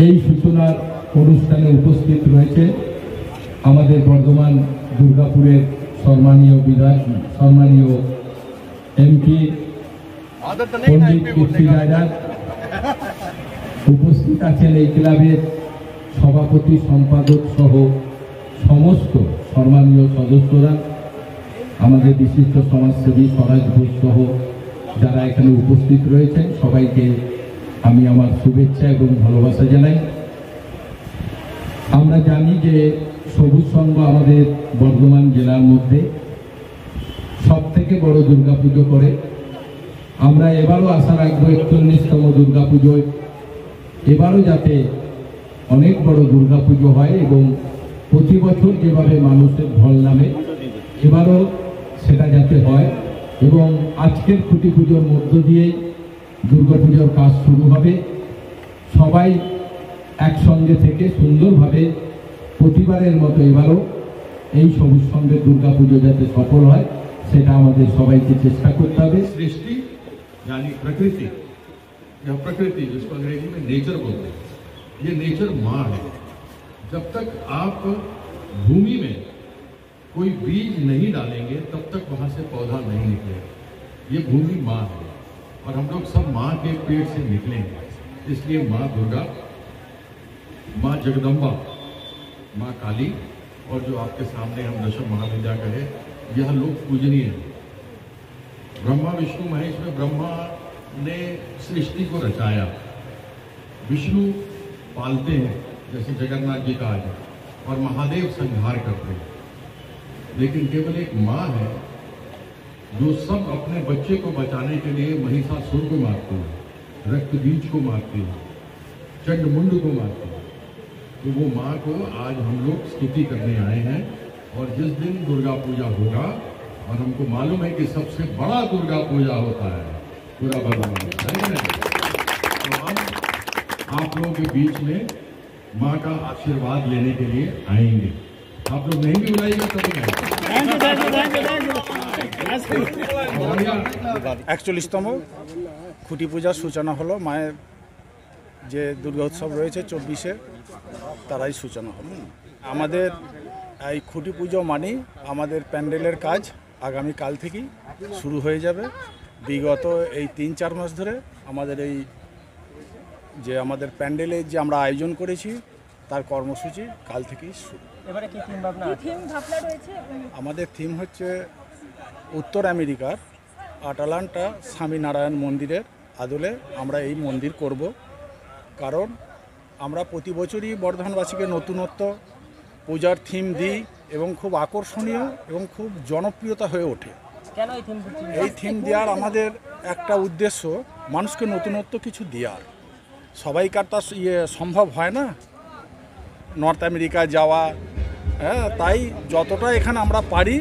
এই সূচনার অনুষ্ঠানে উপস্থিত রয়েছে আমাদের বর্ধমান দুর্গাপুরের সম্মানীয় বিধায়ক, সম্মানীয় এমপি পণ্ডিত কীর্তি রায়দার। উপস্থিত আছেন এই ক্লাবের সভাপতি, সম্পাদক সহ সমস্ত সম্মানীয় সদস্যরা, আমাদের বিশিষ্ট সমাজসেবী স্বরাজ ঘোষ সহ যারা এখানে উপস্থিত রয়েছেন, সবাইকে আমি আমার শুভেচ্ছা এবং ভালোবাসা জানাই। আমরা জানি যে সবুজ সংঘ আমাদের বর্ধমান জেলার মধ্যে সবথেকে বড় দুর্গাপুজো করে। আমরা এবারও আশা রাখবো ৪১তম দুর্গাপুজোয় এবারও যাতে অনেক বড় দুর্গাপুজো হয় এবং প্রতি বছর যেভাবে মানুষের ঢল নামে এবারও সেটা যাতে হয়। এবং আজকের খুঁটি পুজোর মধ্য দিয়েই দুর্গাপুজোর কাজ শুরু হবে। সবাই একসঙ্গে থেকে সুন্দরভাবে প্রতিবারের মতো এবারও এই সবুজ সংঘের দুর্গাপুজো যাতে সফল হয় সেটা আমাদের সবাইকে চেষ্টা करते হবে। सृष्टि यानी प्रकृति या प्रकृति जिसको अंग्रेजी में नेचर बोलते हैं, ये नेचर माँ है। जब तक आप भूमि में कोई बीज नहीं डालेंगे तब तक वहां से पौधा नहीं निकलेगा। ये भूमि माँ है और हम लोग सब माँ के पेट से निकलेंगे। इसलिए माँ दुर्गा, माँ जगदम्बा, माँ काली और जो आपके सामने हम दशम महाविद्या कहे, यह लोग पूजनीय है। ब्रह्मा विष्णु महेश में ब्रह्मा ने सृष्टि को रचाया, विष्णु पालते हैं जैसे जगन्नाथ जी का है, और महादेव संहार करते हैं। लेकिन केवल एक माँ है जो सब अपने बच्चे को बचाने के लिए महिषासुर को मारती है, रक्त बीज को मारती है, चंडमुंड को मारती है। तो वो माँ को आज हम लोग स्तुति करने आए हैं। और जिस दिन दुर्गा पूजा होगा, और हमको मालूम है कि सबसे बड़ा दुर्गा पूजा होता है पूरा बर्धमान में, तो हम आप लोगों के बीच में माँ का आशीर्वाद लेने के लिए आएंगे। आप लोग नहीं भी बुलाइएगा तभी आएंगे। ৪১তম খুঁটি পূজার সূচনা হলো। মায়ের যে দুর্গা উৎসব রয়েছে ২৪-এ, তারাই সূচনা হলো। আমাদের এই খুঁটি পুজো মানেই আমাদের প্যান্ডেলের কাজ আগামীকাল থেকেই শুরু হয়ে যাবে। বিগত এই ৩-৪ মাস ধরে আমাদের এই যে আমাদের প্যান্ডেলের যে আমরা আয়োজন করেছি তার কর্মসূচি কাল থেকেই শুরু। এবারে কি থিম ভাবনা রয়েছে? আমাদের থিম হচ্ছে উত্তর আমেরিকার আটালান্টা স্বামীনারায়ণ মন্দিরের আদলে আমরা এই মন্দির করব। কারণ আমরা প্রতি বছরই বর্ধমানবাসীকে নতুনত্ব পূজার থিম দিই এবং খুব আকর্ষণীয় এবং খুব জনপ্রিয়তা হয়ে ওঠে। কেন এই থিম দেওয়ার আমাদের একটা উদ্দেশ্য, মানুষকে নতুনত্ব কিছু দেওয়ার। সবাইকার তা সম্ভব হয় না নর্থ আমেরিকা যাওয়া, হ্যাঁ, তাই যতটা এখানে আমরা পারি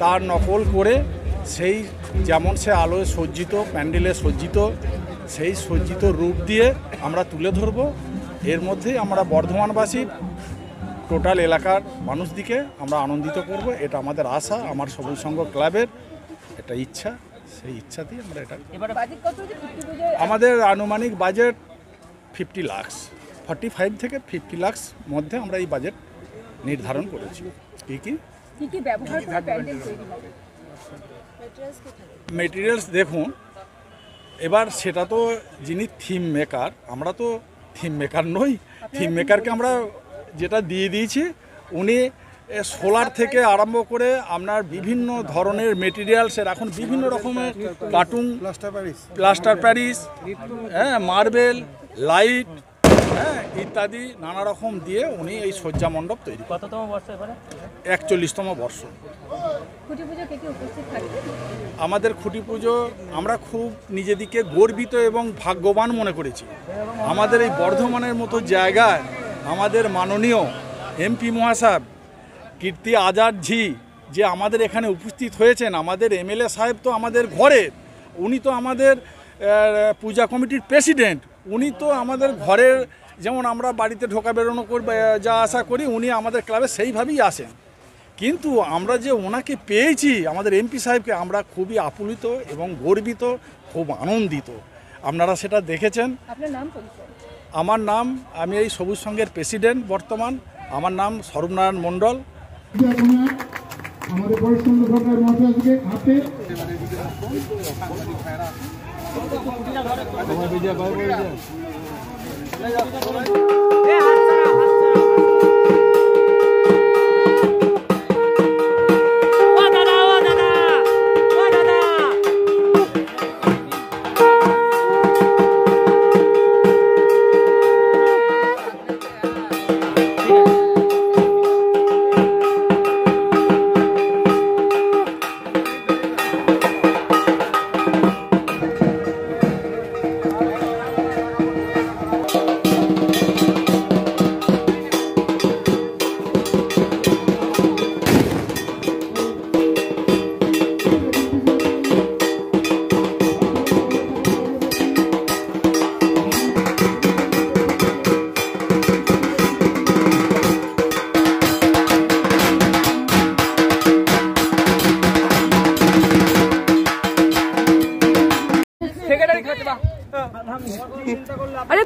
তার নকল করে সেই যেমন সে আলোয় সজ্জিত, প্যান্ডেলে সজ্জিত, সেই সজ্জিত রূপ দিয়ে আমরা তুলে ধরব। এর মধ্যেই আমরা বর্ধমানবাসী টোটাল এলাকার মানুষদিকে আমরা আনন্দিত করব। এটা আমাদের আশা, আমার সবুজ সংঘ ক্লাবের এটা ইচ্ছা। সেই ইচ্ছাতেই আমরা এটা। আমাদের আনুমানিক বাজেট 50 লাখ, 45 থেকে 50 লাখ মধ্যে আমরা এই বাজেট নির্ধারণ করেছি। কি কি কি ব্যবহার করে প্যান্ডেল তৈরি হবে? মেটেরিয়ালস দেখুন, এবার সেটা তো যিনি থিম মেকার, আমরা তো থিম মেকার নই। থিম মেকারকে আমরা যেটা দিয়ে দিয়েছি, উনি সোলার থেকে আরম্ভ করে আপনার বিভিন্ন ধরনের মেটেরিয়ালসের এখন বিভিন্ন রকমের কার্টুন, প্লাস্টার প্যারিস, হ্যাঁ, মার্বেল, লাইট, হ্যাঁ, ইত্যাদি নানা রকম দিয়ে উনি এই শয্যা মণ্ডপ তৈরি। কততম বর্ষ এবারে? 41তম বর্ষ। খুঁটি পুজো কে কে উপস্থিত থাকবে? আমাদের খুঁটি পুজো আমরা খুব নিজেদিকে গর্বিত এবং ভাগ্যবান মনে করেছি। আমাদের এই বর্ধমানের মতো জায়গায় আমাদের মাননীয় এমপি মহাশয় কীর্তি আজাদ জি যে আমাদের এখানে উপস্থিত হয়েছেন, আমাদের এমএলএ সাহেব তো আমাদের ঘরের, উনি তো আমাদের পূজা কমিটির প্রেসিডেন্ট, উনি তো আমাদের ঘরের, যেমন আমরা বাড়িতে ঢোকা বেরোনো করবে যা আশা করি, উনি আমাদের ক্লাবে সেইভাবেই আসেন। কিন্তু আমরা যে ওনাকে পেয়েছি, আমাদের এমপি সাহেবকে, আমরা খুবই আপ্লুত এবং গর্বিত, খুব আনন্দিত। আপনারা সেটা দেখেছেন। আপনার নাম পরিচয়? আমার নাম, আমি এই সবুজ সংঘের প্রেসিডেন্ট বর্তমান, আমার নাম স্বরূপনারায়ণ মণ্ডল। আমাদের পরিশ্রম সরকার মহাশয়কে হাতে আরে